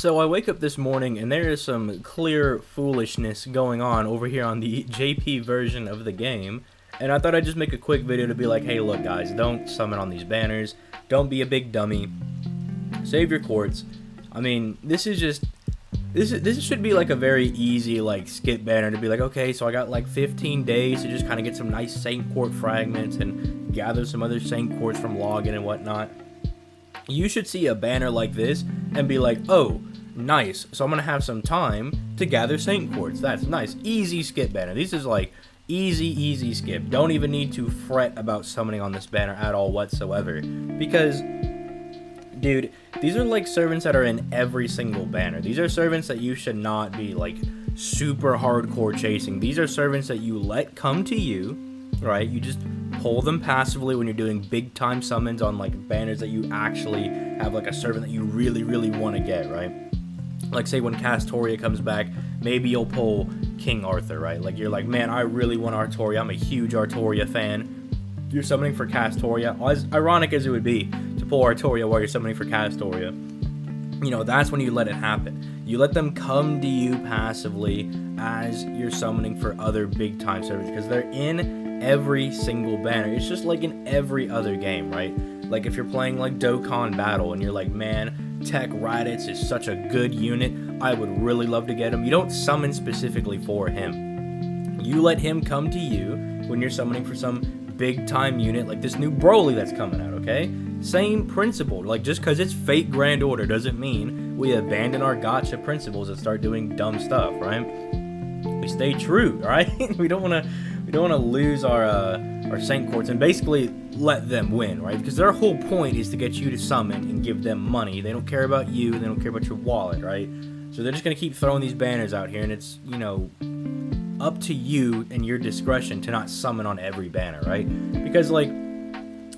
So I wake up this morning and there is some clear foolishness going on over here on the JP version of the game. And I thought I'd just make a quick video to be like, hey, look, guys, don't summon on these banners. Don't be a big dummy. Save your quartz. I mean, this should be like a very easy like skip banner to be like, okay, so I got like 15 days to just kind of get some nice Saint Quart fragments and gather some other Saint Quartz from login and whatnot. You should see a banner like this and be like, oh, nice, so I'm gonna have some time to gather Saint Quartz. That's nice. Easy skip banner. This is like easy skip. Don't even need to fret about summoning on this banner at all whatsoever, because dude, these are like servants that are in every single banner. These are servants that you should not be like super hardcore chasing. These are servants that you let come to you, right? You just pull them passively when you're doing big time summons on like banners that you actually have like a servant that you really want to get, right? Like say when Castoria comes back, maybe you'll pull King Arthur, right? Like you're like, man, I really want Artoria. I'm a huge Artoria fan. You're summoning for Castoria. As ironic as it would be to pull Artoria while you're summoning for Castoria, you know, that's when you let it happen. You let them come to you passively as you're summoning for other big time servers, because they're in every single banner. It's just like in every other game, right? Like if you're playing like Dokkan Battle and you're like, man, Tech Raditz is such a good unit, I would really love to get him. You don't summon specifically for him. You let him come to you when you're summoning for some big time unit like this new Broly that's coming out, okay? Same principle. Like just because it's Fate Grand Order doesn't mean we abandon our gacha principles and start doing dumb stuff, right? We stay true, right? we don't want to lose our Saint Quartz and basically let them win, right? Because their whole point is to get you to summon and give them money. They don't care about you. They don't care about your wallet, right? So they're just going to keep throwing these banners out here, and it's, you know, up to you and your discretion to not summon on every banner, right? Because, like,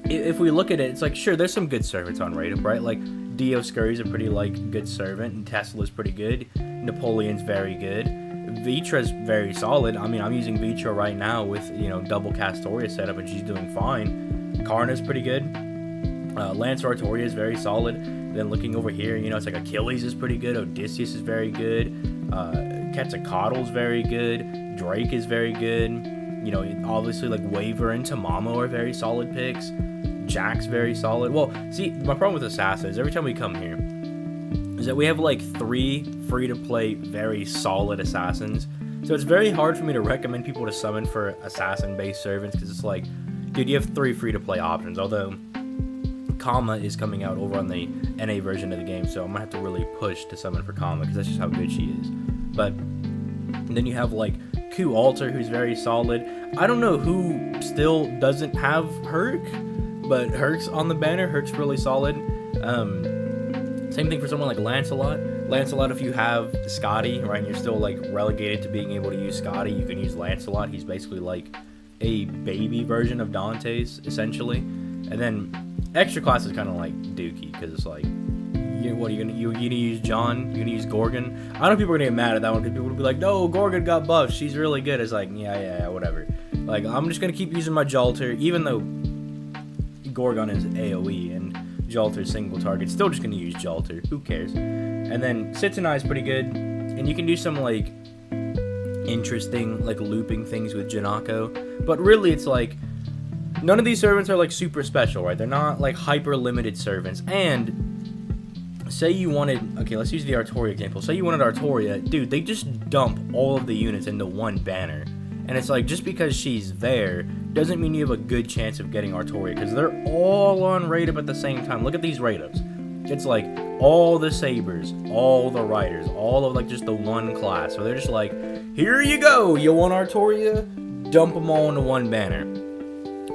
if we look at it, it's like, sure, there's some good servants on Raid Up, right? Like, Dioscuri's a pretty, like, good servant, and Tesla's pretty good. Napoleon's very good. Vitra's very solid. I mean, I'm using Vitra right now with, you know, double Castoria setup, and she's doing fine. Karna's pretty good. Lancer Artoria is very solid. Then looking over here, you know, it's like Achilles is pretty good. Odysseus is very good. Quetzalcoatl's very good. Drake is very good. You know, obviously, like, Waver and Tamamo are very solid picks. Jack's very solid. Well, see, my problem with Assassin is every time we come here is that we have, like, 3 free-to-play very solid assassins. So it's very hard for me to recommend people to summon for assassin-based servants, because it's like, dude, you have 3 free-to-play options, although Kama is coming out over on the NA version of the game, so I'm going to have to really push to summon for Kama, because that's just how good she is. But then you have, like, Ku Alter, who's very solid. I don't know who still doesn't have Herc, but Herc's on the banner. Herc's really solid. Same thing for someone like Lancelot. Lancelot, if you have Scotty, right, and you're still, like, relegated to being able to use Scotty, you can use Lancelot. He's basically, like, a baby version of Dante's, essentially. And then extra class is kind of like Dookie, because it's like, what are you gonna use John? You're gonna use Gorgon? I know people are gonna get mad at that one, because people will be like, no, Gorgon got buffed, she's really good. It's like, yeah, whatever. Like, I'm just gonna keep using my Jolter, even though Gorgon is AoE and Jolter's single target. Still just gonna use Jolter. Who cares? And then Sitanai is pretty good, and you can do some like interesting like looping things with Janako. But really, it's like none of these servants are like super special, right? They're not like hyper limited servants. And say you wanted, okay, let's use the Artoria example. Say you wanted Artoria, dude, they just dump all of the units into one banner. And it's like, just because she's there doesn't mean you have a good chance of getting Artoria, because they're all on Raid Up at the same time. Look at these Raid Ups. It's like all the Sabers, all the Riders, all of like just the one class. So they're just like, here you go, you want Artoria? Dump them all into one banner.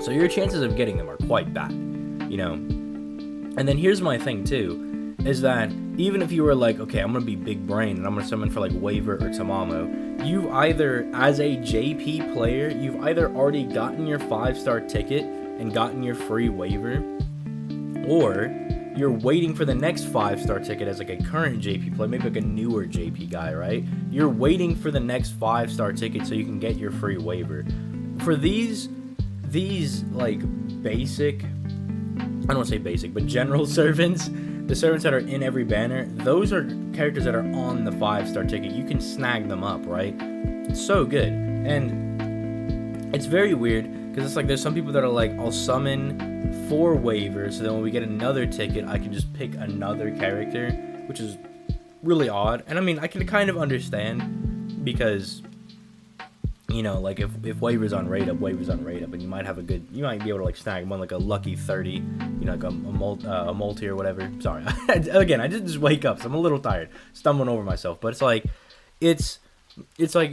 So your chances of getting them are quite bad, you know. And then here's my thing too, is that even if you were like, okay, I'm gonna be big brain and I'm gonna summon for like Waver or Tamamo, you've either, as a JP player, you've either already gotten your 5-star ticket and gotten your free Waver, or you're waiting for the next 5-star ticket as like a current JP player, maybe like a newer JP guy, right? You're waiting for the next 5-star ticket so you can get your free Waver. For these like basic, I don't want to say basic, but general servants, the servants that are in every banner, those are characters that are on the 5-star ticket. You can snag them up, right? It's so good. And it's very weird because it's like there's some people that are like, I'll summon 4 waivers, so then when we get another ticket, I can just pick another character, which is really odd. And I mean, I can kind of understand because, you know, like if waivers on rate up, and you might be able to like snag one like a lucky 30, you know, like a multi or whatever. Sorry, again, I just wake up, so I'm a little tired, stumbling over myself. But it's like,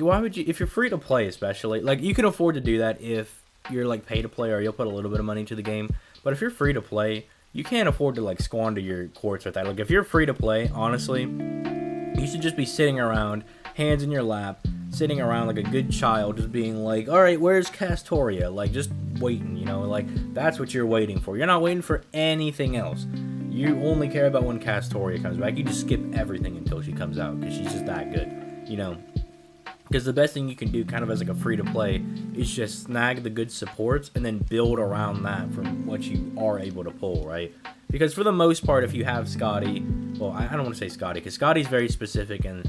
why would you, if you're free to play, especially, like you can afford to do that if you're like pay to play or you'll put a little bit of money into the game. But if you're free to play, you can't afford to like squander your quartz with that. Like if you're free to play, honestly, you should just be sitting around, hands in your lap, sitting around like a good child, just being like, all right, where's Castoria? Like, just waiting, you know, like, that's what you're waiting for. You're not waiting for anything else. You only care about when Castoria comes back. You just skip everything until she comes out, because she's just that good, you know. Because the best thing you can do, kind of as like a free-to-play, is just snag the good supports and then build around that from what you are able to pull, right? Because for the most part, if you have Scotty, well, I don't want to say Scotty, because Scotty's very specific in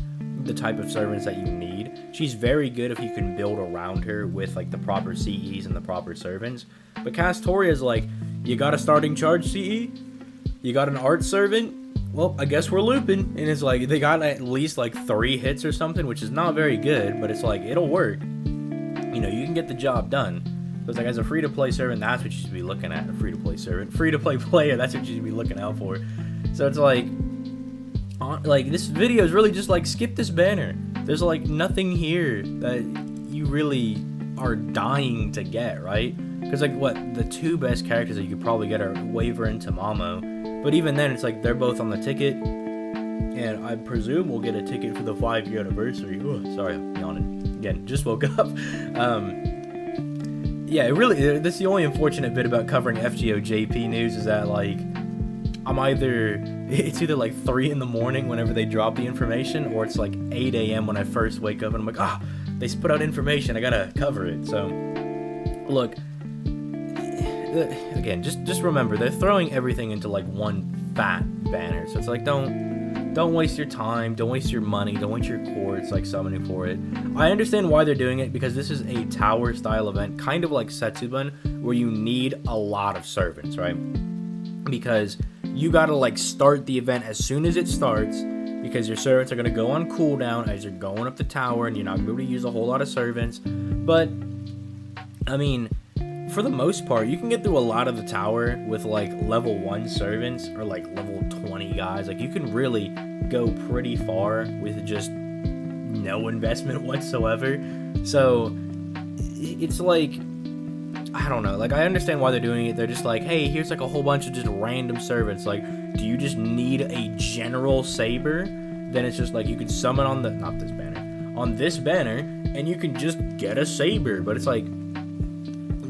the type of servants that you need. She's very good if you can build around her with like the proper CEs and the proper servants. But Castoria is like, you got a starting charge CE? You got an art servant? Well, I guess we're looping. And it's like, they got at least like 3 hits or something, which is not very good, but it's like, it'll work. You know, you can get the job done. So it's like, as a free-to-play servant, that's what you should be looking at. A free-to-play servant. Free-to-play player, that's what you should be looking out for. So it's like this video is really just like, skip this banner. There's like nothing here that you really are dying to get, right? Because like the 2 best characters that you could probably get are Waver and Tamamo, but even then it's like they're both on the ticket, and I presume we'll get a ticket for the 5-year anniversary. Ooh, sorry, I'm yawning again, just woke up. Yeah, really, that's the only unfortunate bit about covering FGO JP news, is that like it's either like 3 in the morning whenever they drop the information, or it's like 8 a.m. when I first wake up and I'm like, they put out information, I gotta cover it. So, look, again, just remember, they're throwing everything into like one fat banner. So it's like, don't waste your time, don't waste your money, don't waste your quartz like summoning for it. I understand why they're doing it, because this is a tower style event, kind of like Setsuban, where you need a lot of servants, right? Because you gotta like start the event as soon as it starts, because your servants are gonna go on cooldown as you're going up the tower, and you're not gonna be able to use a whole lot of servants. But I mean, for the most part, you can get through a lot of the tower with like level 1 servants or like level 20 guys. Like, you can really go pretty far with just no investment whatsoever. So it's like, I don't know, like, I understand why they're doing it. They're just like, hey, here's like a whole bunch of just random servants. Like, do you just need a general saber? Then it's just like, you can summon on on this banner, and you can just get a saber. But it's like,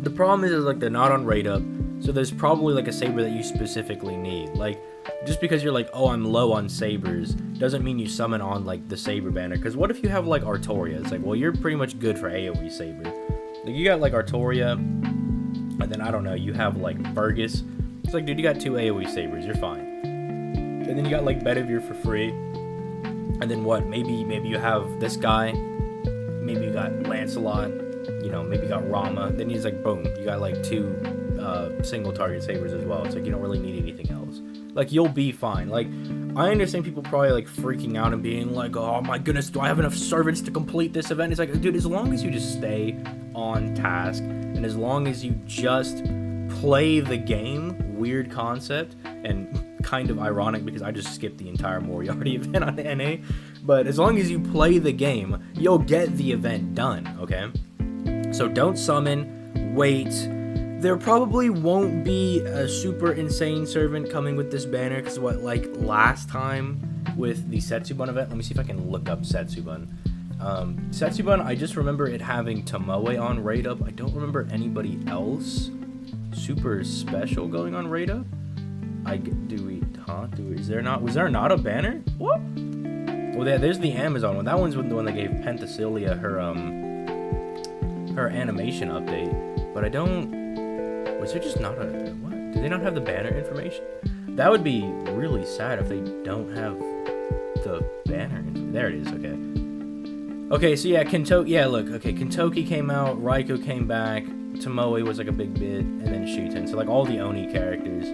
the problem is like, they're not on rate up, so there's probably like a saber that you specifically need. Like, just because you're like, oh, I'm low on sabers, doesn't mean you summon on like the saber banner. Because what if you have like Artoria? It's like, well, you're pretty much good for AoE saber. Like, you got like Artoria, and then I don't know, you have like Fergus. It's like, dude, you got 2 AoE sabers, you're fine. And then you got like Bedivere for free. And then what? Maybe you have this guy. Maybe you got Lancelot. You know, maybe you got Rama. Then he's like, boom, you got like 2 single target sabers as well. It's like, you don't really need anything else. Like, you'll be fine. Like, I understand people probably like freaking out and being like, oh my goodness, do I have enough servants to complete this event? It's like, dude, as long as you just stay on task, and as long as you just play the game, weird concept, and kind of ironic because I just skipped the entire Moriarty event on NA, but as long as you play the game, you'll get the event done, okay? So don't summon, wait. There probably won't be a super insane servant coming with this banner, because what, like last time with the Setsuban event, let me see if I can look up Setsuban. Setsuban, I just remember it having Tomoe on rate up. I don't remember anybody else super special going on rate up. Was there not a banner? What? Well, there's the Amazon one. That one's the one that gave Penthesilea her animation update. But I don't... Was there just not a... What? Do they not have the banner information? That would be really sad if they don't have the banner. There it is, okay. Okay, so yeah, Kentoki, yeah, look, okay, Kentoki came out, Raiko came back, Tomoe was like a big bit, and then Shuten. So like all the Oni characters.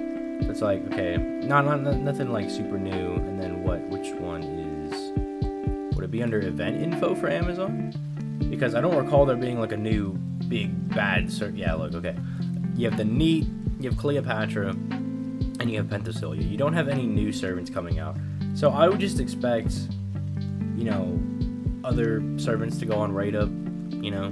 So it's like, okay, nothing like super new. And then which one is, would it be under event info for Amazon? Because I don't recall there being like a new big bad yeah, look, okay. You have the Neat, you have Cleopatra, and you have Penthesilea. You don't have any new servants coming out. So I would just expect, you know, other servants to go on raid up, you know,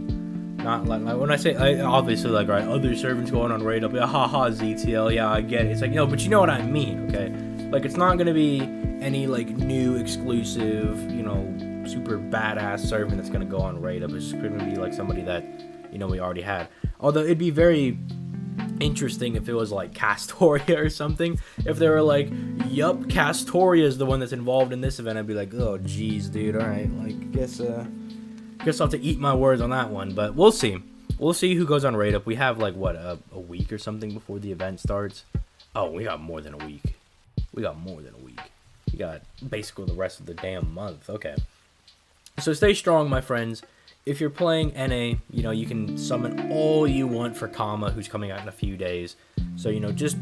not like when I say, obviously, like, right, other servants going on raid up, yeah, haha, ZTL, yeah, I get it. It's like, no, but you know what I mean, okay? Like, it's not gonna be any like new exclusive, you know, super badass servant that's gonna go on raid up. It's just gonna be like somebody that, you know, we already had. Although it'd be very interesting if it was like Castoria or something. If they were like, yup, Castoria is the one that's involved in this event, I'd be like, oh geez, dude, alright, like, guess I'll have to eat my words on that one. But we'll see who goes on raid up. We have like what, a week or something before the event starts. Oh, we got more than a week. We got basically the rest of the damn month. Okay, so stay strong, my friends. If you're playing NA, you know, you can summon all you want for Kama, who's coming out in a few days. So, you know, just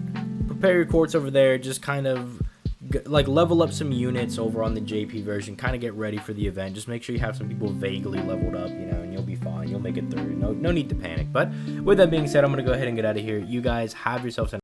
prepare your courts over there. Just kind of, like, level up some units over on the JP version. Kind of get ready for the event. Just make sure you have some people vaguely leveled up, you know, and you'll be fine. You'll make it through. No need to panic. But with that being said, I'm going to go ahead and get out of here. You guys have yourselves a